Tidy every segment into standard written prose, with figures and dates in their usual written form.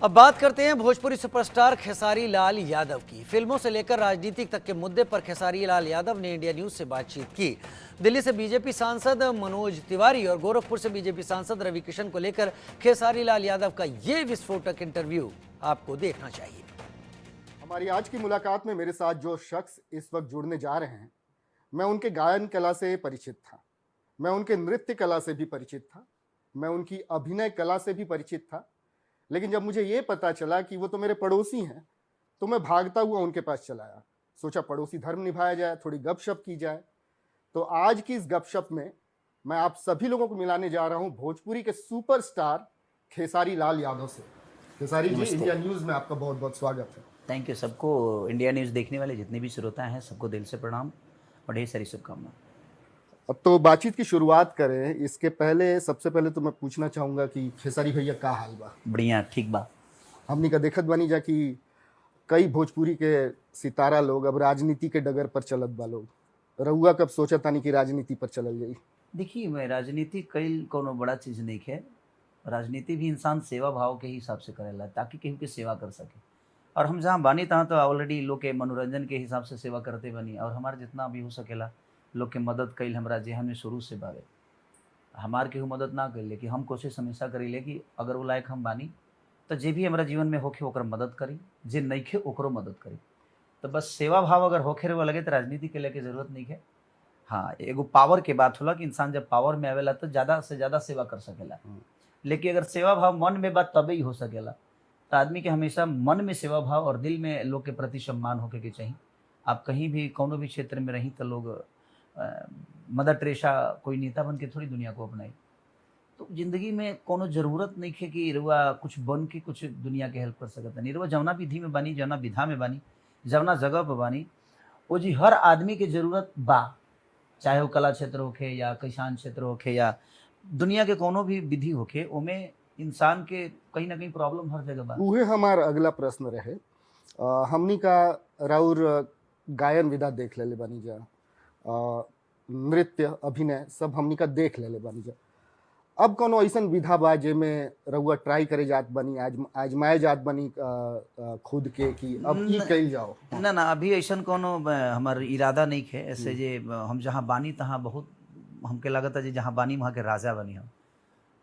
अब बात करते हैं भोजपुरी सुपरस्टार खेसारी लाल यादव की। फिल्मों से लेकर राजनीति तक के मुद्दे पर खेसारी लाल यादव ने इंडिया न्यूज से बातचीत की। दिल्ली से बीजेपी सांसद मनोज तिवारी और गोरखपुर से बीजेपी सांसद रवि किशन को लेकर खेसारी लाल यादव का ये विस्फोटक इंटरव्यू आपको देखना चाहिए। हमारी आज की मुलाकात में मेरे साथ जो शख्स इस वक्त जुड़ने जा रहे हैं, मैं उनके गायन कला से परिचित था, मैं उनके नृत्य कला से भी परिचित था, मैं उनकी अभिनय कला से भी परिचित था। लेकिन जब मुझे ये पता चला कि वो तो मेरे पड़ोसी हैं, तो मैं भागता हुआ उनके पास चला आया। सोचा पड़ोसी धर्म निभाया जाए, थोड़ी गपशप की जाए। तो आज की इस गपशप में मैं आप सभी लोगों को मिलाने जा रहा हूं भोजपुरी के सुपरस्टार खेसारी लाल यादव से। खेसारी जी, इंडिया न्यूज में आपका बहुत बहुत स्वागत है। Thank you. सबको इंडिया न्यूज़ देखने वाले जितने भी श्रोता हैं सबको दिल से प्रणाम और ढेर सारी शुभकामनाएं। अब तो बातचीत की शुरुआत करें, इसके पहले सबसे पहले तो मैं पूछना चाहूँगा कि खेसारी भैया का हाल बा? बढ़िया, ठीक बा। हमनी का देखत बानी जा कि कई भोजपुरी के सितारा लोग अब राजनीति के डगर पर चलत बा लोग। रउआ कब सोचा तानी कि राजनीति पर चलल जाई? देखिए, मैं राजनीति कई कोनो बड़ा चीज़ नहीं है। राजनीति भी इंसान सेवा भाव के हिसाब से करेला ताकि केहू के सेवा कर सके। और हम जहाँ बानी तहाँ तो ऑलरेडी लोग के मनोरंजन के हिसाब से सेवा करते बनी और हमारे जितना भी हो सकेला लोग के मदद कईल हमरा जेहन में शुरू से बावे। हमार केहू मदद ना करी, लेकिन हम कोशिश हमेशा करीले कि अगर वो लायक हम बानी तो जे भी हमारा जीवन में होखे ओकर मदद करी, जे नइखे ओकरो मदद करी। तो बस सेवा भाव अगर होखे रहे लगे तो राजनीति के लेके जरूरत नहीं है। हाँ, एगो पावर के बात होला कि इंसान जब पावर में आवेला तो ज़्यादा से ज़्यादा सेवा कर सकेला। लेकिन अगर सेवा भाव मन में बात तबे ही हो सकेला। तो आदमी के हमेशा मन में सेवा भाव और दिल में लोग के प्रति सम्मान होके के चाहिए। आप कहीं भी कोनो भी क्षेत्र में रही तो लोग मदर टेरेसा कोई नेता बन के थोड़ी दुनिया को अपनाई। तो जिंदगी में कोनो जरूरत नहीं है कि रुआ कुछ बन के कुछ दुनिया के हेल्प कर सकता नहीं। रुआ जवना विधि में बानी, जवना विधा में बानी, जवना जगह पर बानी, वो जी हर आदमी के जरूरत बा। चाहे वो कला क्षेत्र होखे या किसान क्षेत्र होखे या दुनिया के कोनो भी विधि होखे, ओमे इंसान के कहीं ना कहीं प्रॉब्लम हर जगह बा। उहे हमार अगला प्रश्न रहे। हमनी का राउर गायन विधा देख लेले बानी जा, नृत्य अभिनय सब हमनी का देख लेले बानी जा। अब कोनो ऐसन विधा बा जेमे रउआ ट्राई करे जात बनी, आजमाए जात बनी खुद के कि अब ई कइल जाओ? ना ना, अभी ऐसा कोनो हमार इरादा नहीं है। ऐसे जे हम जहाँ बानी तहाँ बहुत हमके लगता है जहाँ बानी वहाँ के राजा बनी हम।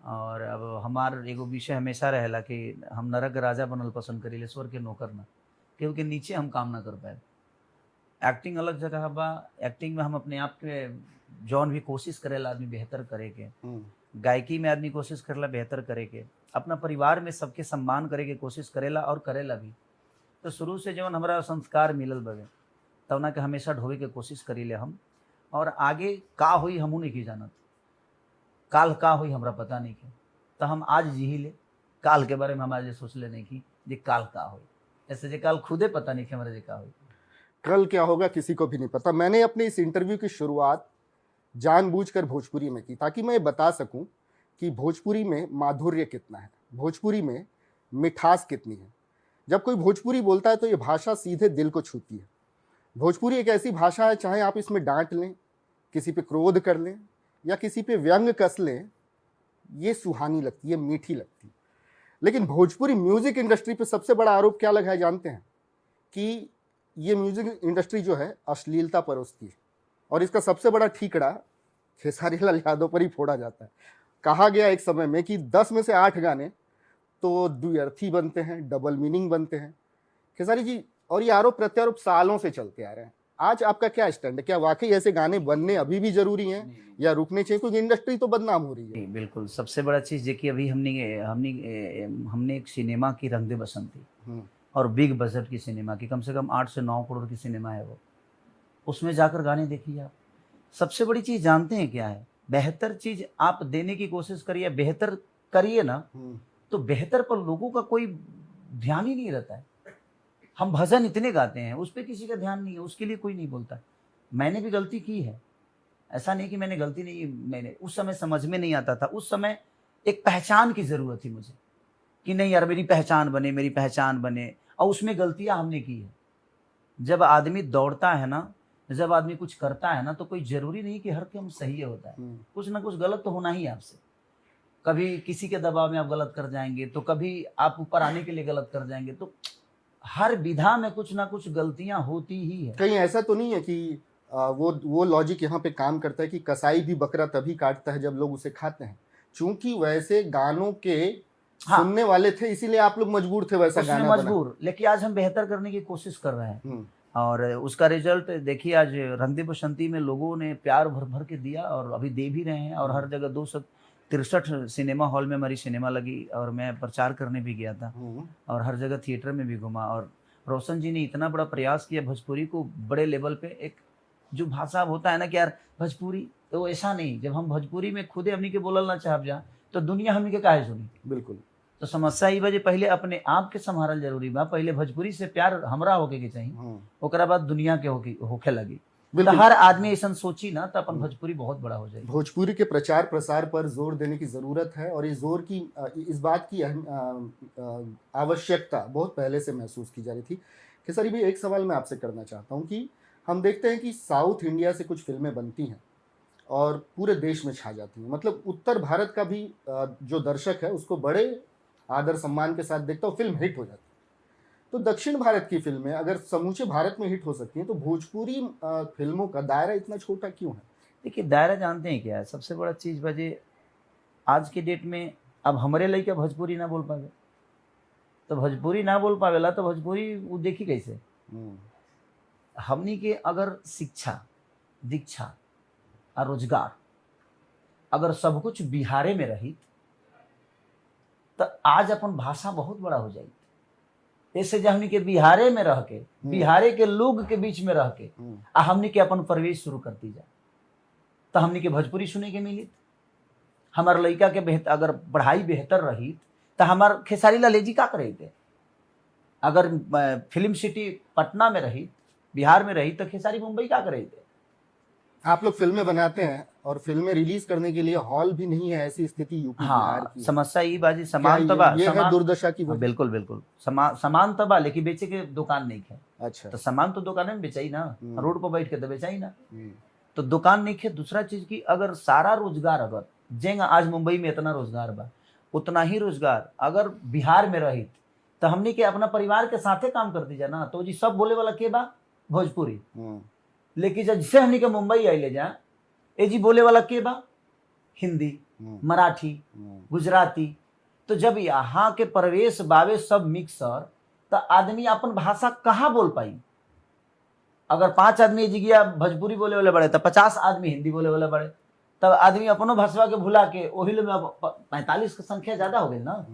और अब हमार एगो विषय हमेशा रहेला कि हम नरक राजा बनल पसंद करीले, स्वर्ग के नौकर ना, क्योंकि नीचे हम काम ना कर पाए। एक्टिंग अलग जगह बा। एक्टिंग में हम अपने आप के जौन भी कोशिश करेला आदमी बेहतर करे के, गायकी में आदमी कोशिश करेला बेहतर करे के, अपना परिवार में सबके सम्मान करे के कोशिश करेला और करेला भी। तो शुरू से जौन हमारा संस्कार मिलल बवे तवना के हमेशा ढोवे के कोशिश करीले हम। और आगे का होई हमू नहीं की जानत, काल का होई हमरा पता नहीं के। तो हम आज जी ले, काल के बारे में हम आज सोच ले नहीं की जे काल का होई। ऐसे जे काल खुदे पता नहीं कि हमारे जे का होई। कल क्या होगा किसी को भी नहीं पता। मैंने अपने इस इंटरव्यू की शुरुआत जानबूझकर भोजपुरी में की ताकि मैं बता सकूं कि भोजपुरी में माधुर्य कितना है, भोजपुरी में मिठास कितनी है। जब कोई भोजपुरी बोलता है तो ये भाषा सीधे दिल को छूती है। भोजपुरी एक ऐसी भाषा है, चाहे आप इसमें डांट लें, किसी पे क्रोध कर लें या किसी पे व्यंग कस लें, ये सुहानी लगती है, मीठी लगती है। लेकिन भोजपुरी म्यूजिक इंडस्ट्री पे सबसे बड़ा आरोप क्या लगा है जानते हैं? कि ये म्यूजिक इंडस्ट्री जो है अश्लीलता परोसती है और इसका सबसे बड़ा ठीकरा खेसारी लाल यादव पर ही फोड़ा जाता है। कहा गया एक समय में कि 10 में से 8 गाने तो द्व्यर्थी बनते हैं, डबल मीनिंग बनते हैं। खेसारी जी, और ये आरोप प्रत्यारोप सालों से चलते आ रहे हैं। आज आपका क्या स्टैंड है? क्या वाकई ऐसे गाने बनने अभी भी जरूरी हैं या रुकने चाहिए, क्योंकि इंडस्ट्री तो बदनाम हो रही है? बिल्कुल। सबसे बड़ा चीज़ देखिए, अभी हमने एक सिनेमा की रंग दे बसंती और बिग बजट की सिनेमा की, कम से कम 8 से 9 करोड़ की सिनेमा है वो। उसमें जाकर गाने देखिए आप। सबसे बड़ी चीज़ जानते हैं क्या है? बेहतर चीज़ आप देने की कोशिश करिए, बेहतर करिए ना, तो बेहतर पर लोगों का कोई ध्यान ही नहीं रहता है। हम भजन इतने गाते हैं, उस पर किसी का ध्यान नहीं है, उसके लिए कोई नहीं बोलता। मैंने भी गलती की है, ऐसा नहीं कि मैंने गलती नहीं, मैंने उस समय समझ में नहीं आता था। उस समय एक पहचान की ज़रूरत थी मुझे कि नहीं यार मेरी पहचान बने, मेरी पहचान बने, और उसमें गलतियां हमने की है। जब आदमी दौड़ता है ना, जब आदमी कुछ करता है ना, तो कोई ज़रूरी नहीं कि हर काम सही होता है, कुछ ना कुछ गलत तो होना ही है आपसे। कभी किसी के दबाव में आप गलत कर जाएंगे, तो कभी आप ऊपर आने के लिए गलत कर जाएंगे। तो हर विधा में कुछ ना कुछ गलतियां होती ही है। कहीं ऐसा तो नहीं है कि वो लॉजिक यहाँ पे काम करता है कि कसाई भी बकरा तभी काटता है जब लोग उसे खाते हैं, चूंकि वैसे गानों के हाँ। सुनने वाले थे इसीलिए आप लोग मजबूर थे वैसा उसमें गाना बना। मजबूर, लेकिन आज हम बेहतर करने की कोशिश कर रहे हैं हम्म, और उसका रिजल्ट देखिए। आज रंग दे बसंती में लोगों ने प्यार भर भर के दिया और अभी दे भी रहे हैं। और हर जगह 263 सिनेमा हॉल में हमारी सिनेमा लगी और मैं प्रचार करने भी गया था और हर जगह थिएटर में भी घुमा। और रोशन जी ने इतना बड़ा प्रयास किया भोजपुरी को बड़े लेवल पे, एक जो भाषा होता है ना कि यार भोजपुरी, तो ऐसा नहीं, जब हम भोजपुरी में खुदे हमनी के बोलल ना चाहब जा तो दुनिया हमनी के काहे सुनी। बिल्कुल। तो समस्या ई वजह पहले अपने आप के संभालल जरूरी बा। पहले भोजपुरी से प्यार हमरा होके के चाहिए, ओकरा बाद दुनिया के होके लगी। तो बिल्कुल। हर आदमी ऐसा सोची ना तो अपन भोजपुरी बहुत बड़ा हो जाएगी। भोजपुरी के प्रचार प्रसार पर जोर देने की जरूरत है और इस जोर की इस बात की आवश्यकता बहुत पहले से महसूस की जा रही थी। खेसारी भाई, एक सवाल मैं आपसे करना चाहता हूँ कि हम देखते हैं कि साउथ इंडिया से कुछ फिल्में बनती हैं और पूरे देश में छा जाती हैं, मतलब उत्तर भारत का भी जो दर्शक है उसको बड़े आदर सम्मान के साथ देखता है, फिल्म हिट हो जाती है। तो दक्षिण भारत की फिल्में अगर समूचे भारत में हिट हो सकती हैं तो भोजपुरी फिल्मों का दायरा इतना छोटा क्यों है? देखिए, दायरा जानते हैं क्या है, सबसे बड़ा चीज बजे आज के डेट में अब हमारे लड़का भोजपुरी ना बोल पावे, तो भोजपुरी ना बोल पावेला तो भोजपुरी वो देखी कैसे। हमनी के अगर शिक्षा, दीक्षा और रोजगार अगर सब कुछ बिहारे में रही तो आज अपन भाषा बहुत बड़ा हो जाएगी। ऐसे जो हमनी के बिहारे में रह के, बिहारे के लोग के बीच में रह के आ हमनी के अपन प्रवेश शुरू करती जा तो हमनी के भोजपुरी सुने के मिली। हमार लड़का के बेहतर अगर पढ़ाई बेहतर रही तो हमार खेसारी लाल जी का करे थे। अगर फिल्म सिटी पटना में रही, बिहार में रही तो खेसारी मुंबई का करे थे। आप लोग फिल्में बनाते हैं और फिल्में रिलीज करने के लिए हॉल भी नहीं है, ऐसी स्थिति यूपी बिहार हाँ, की है। समस्या ये बाजी समान क्या तबा ये है दुर्दशा की हाँ, वजह? बिल्कुल बिल्कुल समान तबा, लेकिन बेचे के दुकान नहीं है। अच्छा। तो सामान तो दुकान में बेचाई ना, रोड पर बैठ के तो बेचाई ना। हम्म, तो दुकान नहीं है। दूसरा चीज की अगर सारा रोजगार अगर जेंगा आज मुंबई में इतना रोजगार बा, उतना ही रोजगार अगर बिहार में रही तो हमने के अपना परिवार के साथे काम करती जा ना, तो जी सब बोले वाला के बा भोजपुरी। लेकिन जैसे हमने के मुंबई आई ले जा, ए जी बोले वाला के बा हिंदी, मराठी, गुजराती। तो जब यहाँ के प्रवेश बावे सब मिक्सर, तो आदमी अपन भाषा कहाँ बोल पाई। अगर 5 आदमी जी गया भोजपुरी बोले वाले बड़े तो 50 आदमी हिंदी बोले वाले बड़े, तब आदमी अपनों भाषा के भुला के वही में 45 की संख्या ज्यादा हो गई ना।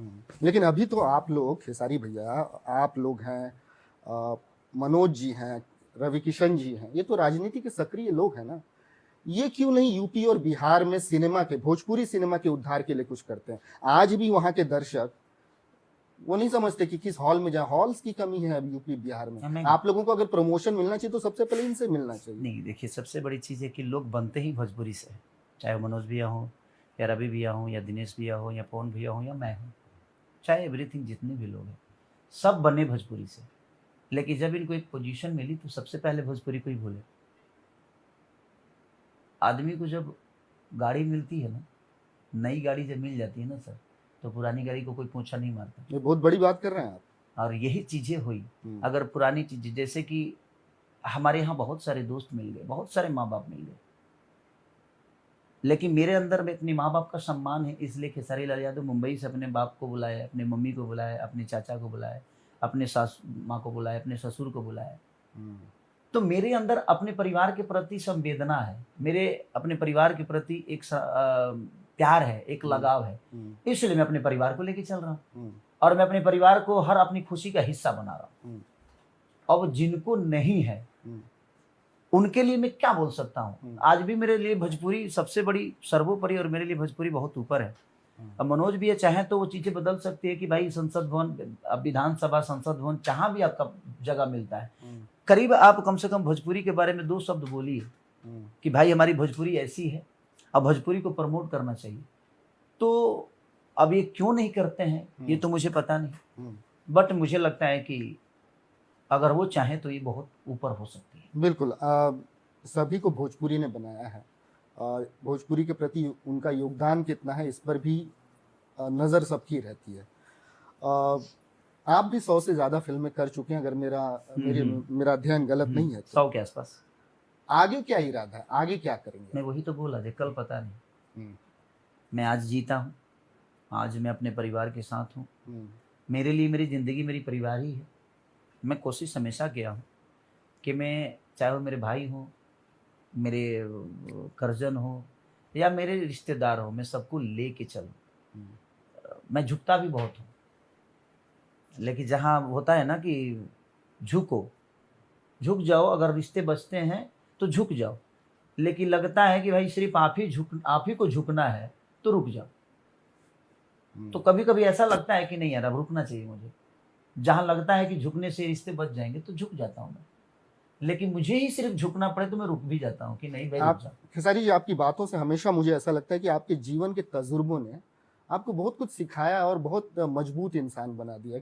लेकिन अभी तो आप लोग, खेसारी भैया, आप लोग हैं, मनोज जी हैं, रवि किशन जी हैं, ये तो राजनीति के सक्रिय लोग हैं ना। ये क्यों नहीं यूपी और बिहार में सिनेमा के, भोजपुरी सिनेमा के उद्धार के लिए कुछ करते हैं? आज भी वहां के दर्शक वो नहीं समझते कि किस हॉल में जाए। हॉल्स की कमी है अब यूपी बिहार में। आप लोगों को अगर प्रमोशन मिलना चाहिए तो सबसे पहले इनसे मिलना चाहिए। नहीं, देखिए, सबसे बड़ी चीज़ है कि लोग बनते ही भोजपुरी से, चाहे वो मनोज भैया हो या रवि भैया हो या दिनेश भैया हो या पवन भैया हो या मैं हूँ, चाहे एवरीथिंग जितने भी लोग हैं, सब बने भोजपुरी से। लेकिन जब इनको एक पोजीशन मिली तो सबसे पहले भोजपुरी को ही बोले। आदमी को जब गाड़ी मिलती है ना, नई गाड़ी जब मिल जाती है ना सर, तो पुरानी गाड़ी को कोई पोछा नहीं मारता। ये बहुत बड़ी बात कर रहे हैं आप। और यही चीज़ें हुई। अगर पुरानी चीज़ें, जैसे कि हमारे यहाँ बहुत सारे दोस्त मिल गए, बहुत सारे माँ बाप मिल गए, लेकिन मेरे अंदर में अपने माँ बाप का सम्मान है, इसलिए खेसारी लाल यादव मुंबई से अपने बाप को बुलाए, अपने मम्मी को बुलाए, अपने चाचा को बुलाए, अपने सास माँ को बुलाए, अपने ससुर को बुलाए। तो मेरे अंदर अपने परिवार के प्रति संवेदना है, मेरे अपने परिवार के प्रति एक प्यार है, एक लगाव है, इसलिए मैं अपने परिवार को लेके चल रहा हूँ और मैं अपने परिवार को हर अपनी खुशी का हिस्सा बना रहा हूँ। अब जिनको नहीं है उनके लिए मैं क्या बोल सकता हूँ। आज भी मेरे लिए भोजपुरी सबसे बड़ी सर्वोपरि और मेरे लिए भोजपुरी बहुत ऊपर है। अब मनोज भी चाहे तो वो चीज़ें बदल सकती है कि भाई संसद भवन, विधानसभा, संसद भवन, जहाँ भी आपका जगह मिलता है, करीब आप कम से कम भोजपुरी के बारे में 2 शब्द बोलिए कि भाई हमारी भोजपुरी ऐसी है, अब भोजपुरी को प्रमोट करना चाहिए। तो अब ये क्यों नहीं करते हैं ये तो मुझे पता नहीं, बट मुझे लगता है कि अगर वो चाहे तो ये बहुत ऊपर हो सकती है। बिल्कुल। सभी को भोजपुरी ने बनाया है और भोजपुरी के प्रति उनका योगदान कितना है इस पर भी नज़र सबकी रहती है। आप भी 100 से ज़्यादा फिल्में कर चुके हैं, अगर मेरा अध्ययन गलत नहीं है तो। 100 के आसपास। आगे क्या इरादा है, आगे क्या करेंगे? मैं वही तो बोला जे, कल पता नहीं। हम्म, मैं आज जीता हूँ, आज मैं अपने परिवार के साथ हूँ। हम्म, मेरे लिए मेरी ज़िंदगी मेरी परिवार ही है। मैं कोशिश हमेशा किया हूँ कि मैं, चाहे वो मेरे भाई हों, मेरे करजन हो या मेरे रिश्तेदार हो, मैं सबको लेके चलूँ। मैं झुकता भी बहुत हूँ, लेकिन जहाँ होता है ना कि झुको, झुक जाओ, अगर रिश्ते बचते हैं तो झुक जाओ, लेकिन लगता है कि भाई सिर्फ आप ही को झुकना है तो रुक जाओ। तो कभी कभी ऐसा लगता है कि नहीं यार, अब रुकना चाहिए मुझे। जहाँ लगता है कि झुकने से रिश्ते बच जाएंगे तो झुक जाता हूँ मैं, लेकिन मुझे ही सिर्फ झुकना पड़े तो मैं रुक भी जाता हूँ कि नहीं भाई रुक आप जाओ। खेसारी जी, आपकी बातों से हमेशा मुझे ऐसा लगता है कि आपके जीवन के तजुर्बों ने आपको बहुत कुछ सिखाया और बहुत मजबूत इंसान बना दिया।